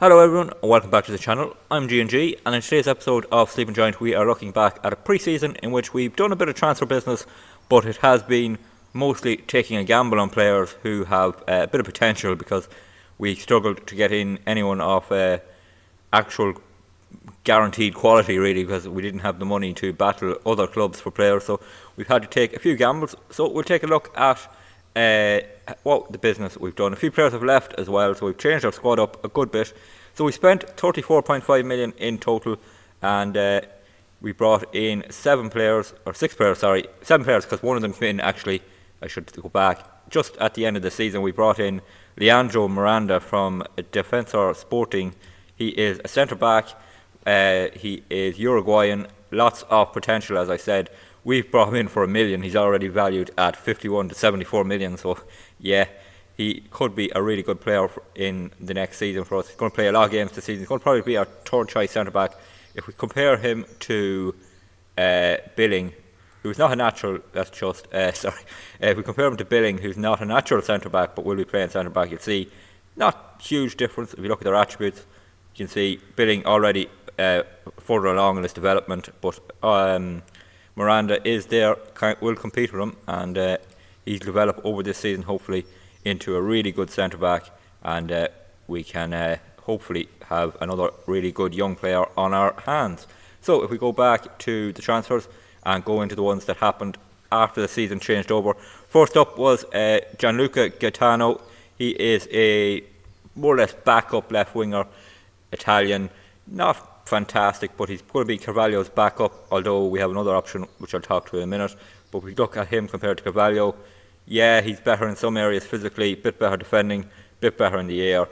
Hello everyone and welcome back to the channel. I'm G&G and in today's episode of Sleeping Giant we are looking back at a pre-season in which we've done a bit of transfer business, but it has been mostly taking a gamble on players who have a bit of potential because we struggled to get in anyone of actual guaranteed quality really because we didn't have the money to battle other clubs for players, so we've had to take a few gambles. So we'll take a look at what the business we've done. A few players have left as well, so we've changed our squad up a good bit. So we spent 34.5 million in total, and we brought in 7 players because one of them came in, actually I should go back, just at the end of the season. We brought in Leandro Miranda from Defensor Sporting. He is a centre back, he is Uruguayan, lots of potential. As I said, we've brought him in for $1 million. He's already valued at 51 to 74 million. So yeah, he could be a really good player in the next season for us. He's going to play a lot of games this season. He's going to probably be our third choice centre back. If we compare him to Billing, who's not a natural, if we compare him to Billing, who's not a natural centre back but will be playing centre back, you'll see not huge difference. If you look at their attributes, you can see Billing already further along in his development, but Miranda is there, will compete with him, and he's developed over this season hopefully into a really good centre back, and we can hopefully have another really good young player on our hands. So if we go back to the transfers and go into the ones that happened after the season changed over, first up was Gianluca Gaetano. He is a more or less backup left winger, Italian, not fantastic, but he's going to be Carvalho's backup, although we have another option which I'll talk to in a minute. But if we look at him compared to Carvalho, yeah, he's better in some areas physically, bit better defending, bit better in the air.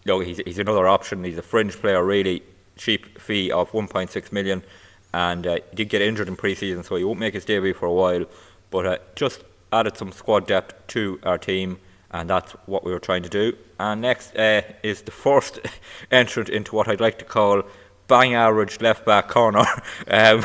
No, he's another option. He's a fringe player really, cheap fee of 1.6 million, and he did get injured in pre-season, so he won't make his debut for a while, but just added some squad depth to our team, and that's what we were trying to do. And next is the first entrant into what I'd like to call bang average left back corner, and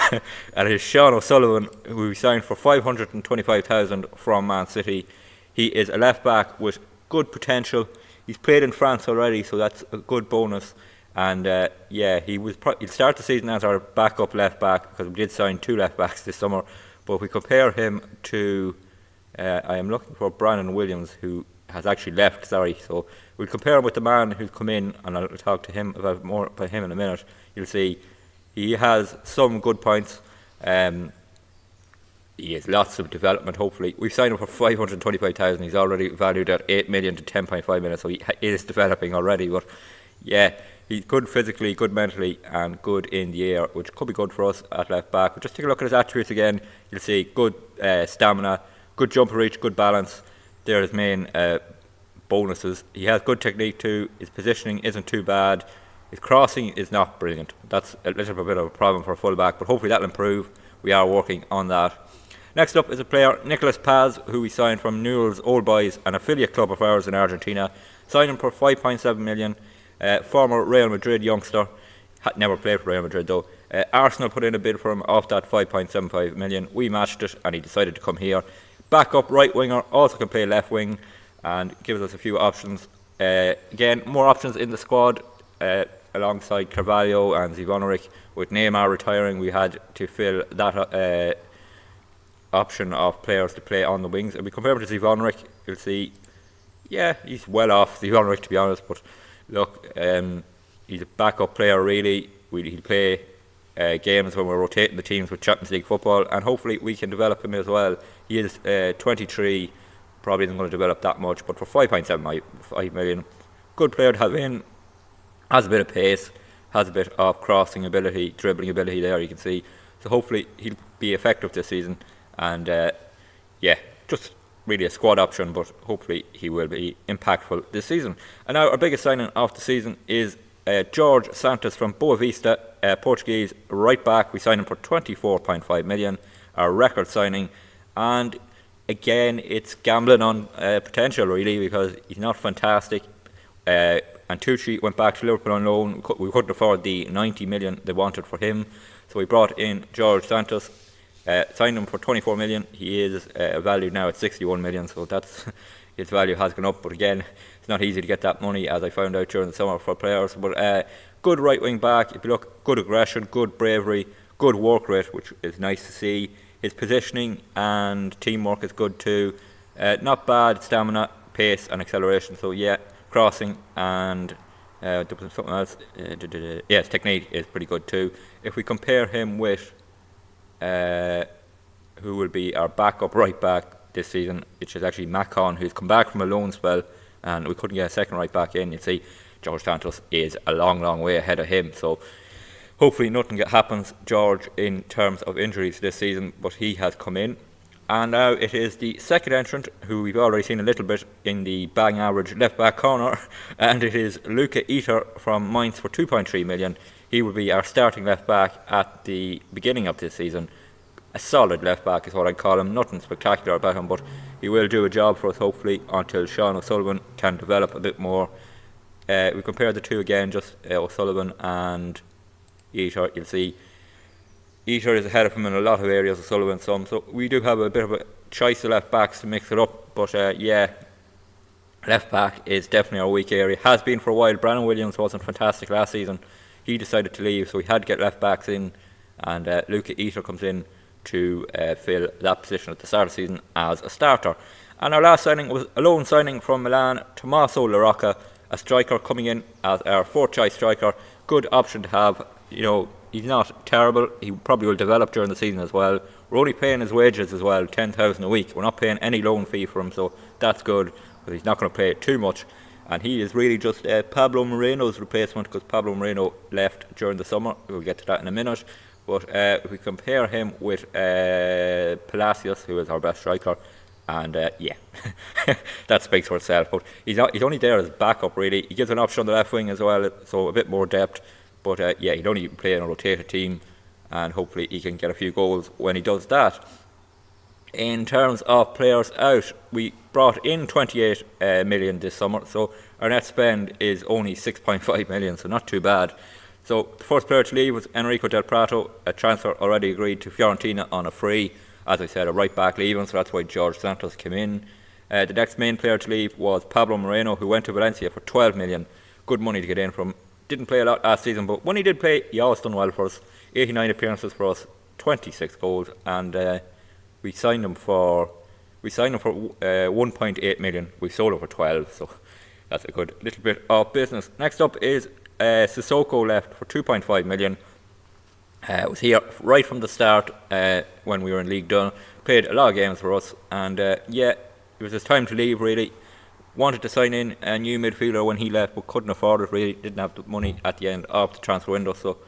it is Sean O'Sullivan, who we signed for 525,000 from Man City. He is a left back with good potential. He's played in France already, so that's a good bonus. And yeah, he'll start the season as our backup left back because we did sign 2 left backs this summer. But if we compare him to, I am looking for Brandon Williams, who has actually left. So we'll compare him with the man who's come in, and I'll talk to him about more about him in a minute. You'll see he has some good points. He has lots of development. Hopefully, we've signed him for 525,000. He's already valued at 8 million to 10.5 million, so he is developing already. But yeah, he's good physically, good mentally, and good in the air, which could be good for us at left back. But just take a look at his attributes again. You'll see good stamina, good jump reach, good balance. They're his main bonuses. He has good technique too. His positioning isn't too bad. His crossing is not brilliant. That's a little bit of a problem for a full back, but hopefully that'll improve. We are working on that. Next up is a player, Nicolas Paz, who we signed from Newell's Old Boys, an affiliate club of ours in Argentina. Signed him for 5.7 million. Former Real Madrid youngster. Had never played for Real Madrid though. Arsenal put in a bid for him off that 5.75 million. We matched it and he decided to come here. Backup right winger, also can play left wing, and gives us a few options. Again, more options in the squad, alongside Carvalho and Zivonaric. With Neymar retiring, we had to fill that option of players to play on the wings. If we compare him to Zivonaric, you'll see, yeah, he's well off Zivonaric, to be honest, but look, he's a backup player really. He'll play games when we're rotating the teams with Champions League football, and hopefully we can develop him as well. He is 23, probably isn't going to develop that much, but for 5.75 million, good player to have in. Has a bit of pace, has a bit of crossing ability, dribbling ability there, you can see. So hopefully he'll be effective this season, and yeah, just really a squad option, but hopefully he will be impactful this season. And now our biggest signing of the season is Jorge Santos from Boa Vista, Portuguese right back. We signed him for 24.5 million, our record signing, and again it's gambling on potential really, because he's not fantastic. And Tucci went back to Liverpool on loan. We couldn't afford the 90 million they wanted for him, so we brought in Jorge Santos, signed him for 24 million. He is valued now at 61 million, so that's his value has gone up. But again, it's not easy to get that money, as I found out during the summer, for players. But good right wing back. If you look, good aggression, good bravery, good work rate, which is nice to see. His positioning and teamwork is good too. Not bad stamina, pace and acceleration. So yeah, crossing and something else. Yes, technique is pretty good too. If we compare him with who will be our backup right back this season, which is actually Macon, who's come back from a loan spell, and we couldn't get a second right back in. You see, George Santos is a long way ahead of him. So hopefully nothing happens, George, in terms of injuries this season, but he has come in. And now it is the second entrant, who we've already seen a little bit in the bang average left back corner, and it is Luca Eater from Mainz for 2.3 million. He will be our starting left back at the beginning of this season. A solid left back is what I'd call him. Nothing spectacular about him, but he will do a job for us hopefully until Sean O'Sullivan can develop a bit more. We compare the two again, just O'Sullivan and Eater. You'll see Eater is ahead of him in a lot of areas, O'Sullivan some. So we do have a bit of a choice of left backs to mix it up. But yeah, left back is definitely our weak area. Has been for a while. Brandon Williams wasn't fantastic last season. He decided to leave, so we had to get left backs in, and Luca Eater comes in to fill that position at the start of the season as a starter. And our last signing was a loan signing from Milan, Tommaso La Rocca, a striker coming in as our fourth choice striker. Good option to have. You know, he's not terrible. He probably will develop during the season as well. We're only paying his wages as well, 10,000 a week. We're not paying any loan fee for him, so that's good, but he's not going to pay too much. And he is really just Pablo Moreno's replacement, because Pablo Moreno left during the summer. We'll get to that in a minute. But if we compare him with Palacios, who is our best striker, and yeah, that speaks for itself. But he's only there as backup, really. He gives an option on the left wing as well, so a bit more depth. But yeah, he'd only play in a rotated team, and hopefully he can get a few goals when he does that. In terms of players out, we brought in 28 million this summer, so our net spend is only 6.5 million, so not too bad. So the first player to leave was Enrico Del Prato, a transfer already agreed to Fiorentina on a free. As I said, a right back leaving, so that's why George Santos came in. The next main player to leave was Pablo Moreno, who went to Valencia for 12 million. Good money to get in from. Didn't play a lot last season, but when he did play, he always done well for us. 89 appearances for us, 26 goals, and we signed him for 1.8 million. We sold him for 12, so that's a good little bit of business. Next up is Sissoko, left for 2.5 million. Was here right from the start when we were in League One. Played a lot of games for us, and yeah, it was his time to leave really. Wanted to sign in a new midfielder when he left, but couldn't afford it really. Didn't have the money at the end of the transfer window, so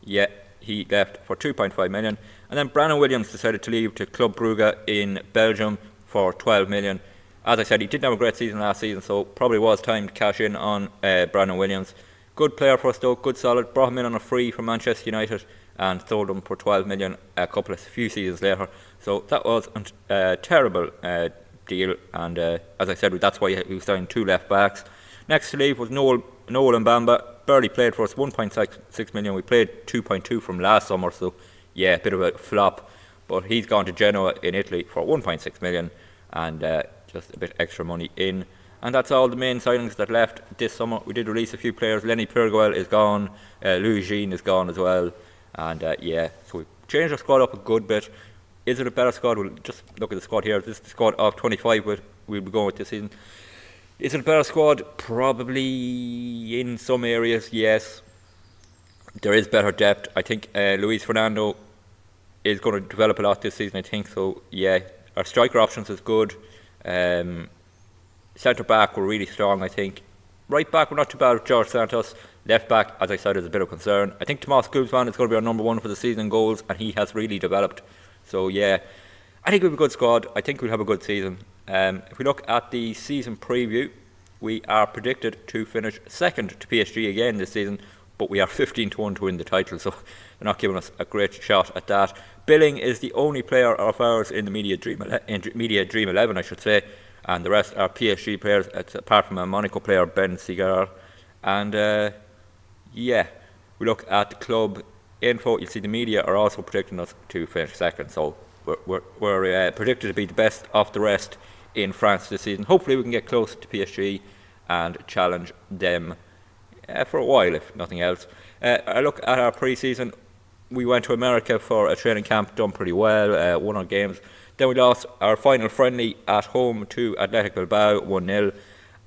yeah, he left for 2.5 million. And then Brandon Williams decided to leave to Club Brugge in Belgium for 12 million. As I said, he didn't have a great season last season, so probably was time to cash in on Brandon Williams. Good player for us though, good solid. Brought him in on a free from Manchester United and sold him for 12 million a few seasons later. So that was a terrible deal, and as I said, that's why we signed two left backs. Next to leave was Noel Mbamba. Barely played for us, 1.6 million. We played 2.2 from last summer, so yeah, a bit of a flop. But he's gone to Genoa in Italy for 1.6 million, and just a bit extra money in. And that's all the main signings that left this summer. We did release a few players. Lenny Pirguel is gone, Louis Jean is gone as well, and yeah, so we changed our squad up a good bit. Is it a better squad? We'll just look at the squad here. This is the squad of 25 we'll be going with this season. Is it a better squad? Probably in some areas, yes. There is better depth. I think Luis Fernando is going to develop a lot this season, I think. So, yeah, our striker options is good. Centre back, we're really strong, I think. Right back, we're not too bad with George Santos. Left back, as I said, is a bit of concern. I think Tomas Guzman is going to be our number one for the season in goals, and he has really developed. So, yeah, I think we'll have a good squad. I think we'll have a good season. If we look at the season preview, we are predicted to finish second to PSG again this season, but we are 15-1 to win the title, so they're not giving us a great shot at that. Billing is the only player of ours in the Media Dream 11, I should say, and the rest are PSG players, apart from a Monaco player, Ben Segar. And yeah, we look at the club info, you'll see the media are also predicting us to finish second, so we're predicted to be the best of the rest in France this season. Hopefully we can get close to PSG, and challenge them for a while, if nothing else. I look at our pre-season. We went to America for a training camp, done pretty well, won our games. Then we lost our final friendly at home to Athletic Bilbao, 1-0.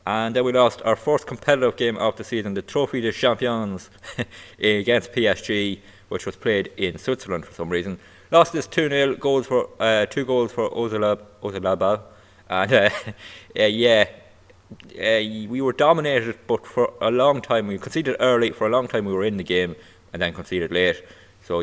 And then we lost our first competitive game of the season, the Trophy des Champions, against PSG, which was played in Switzerland for some reason. Lost this 2-0, two goals for Ozalaba. And we were dominated, but for a long time, we conceded early. For a long time, we were in the game and then conceded late. So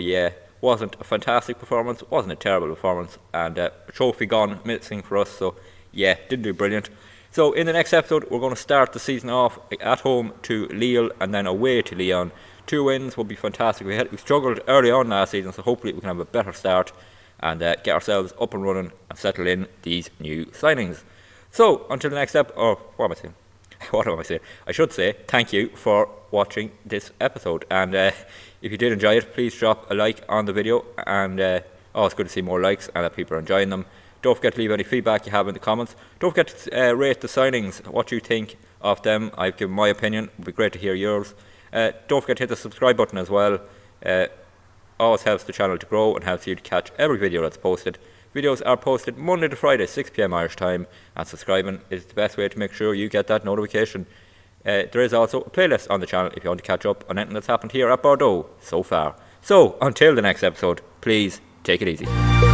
wasn't a fantastic performance, wasn't a terrible performance, and a trophy gone missing for us. So didn't do brilliant. So in the next episode, we're going to start the season off at home to Lille and then away to Lyon. 2 wins would be fantastic. We struggled early on last season, so hopefully we can have a better start and get ourselves up and running and settle in these new signings. So until the next what am I saying? What am I saying? I should say thank you for watching this episode, and if you did enjoy it, please drop a like on the video, and it's good to see more likes and that people are enjoying them. Don't forget to leave any feedback you have in the comments. Don't forget to rate the signings, what you think of them. I've given my opinion. It would be great to hear yours. Don't forget to hit the subscribe button as well. Always helps the channel to grow and helps you to catch every video that's posted. Videos are posted Monday to Friday, 6 PM Irish time, and subscribing is the best way to make sure you get that notification. There is also a playlist on the channel if you want to catch up on anything that's happened here at Bordeaux so far. So, until the next episode, please take it easy.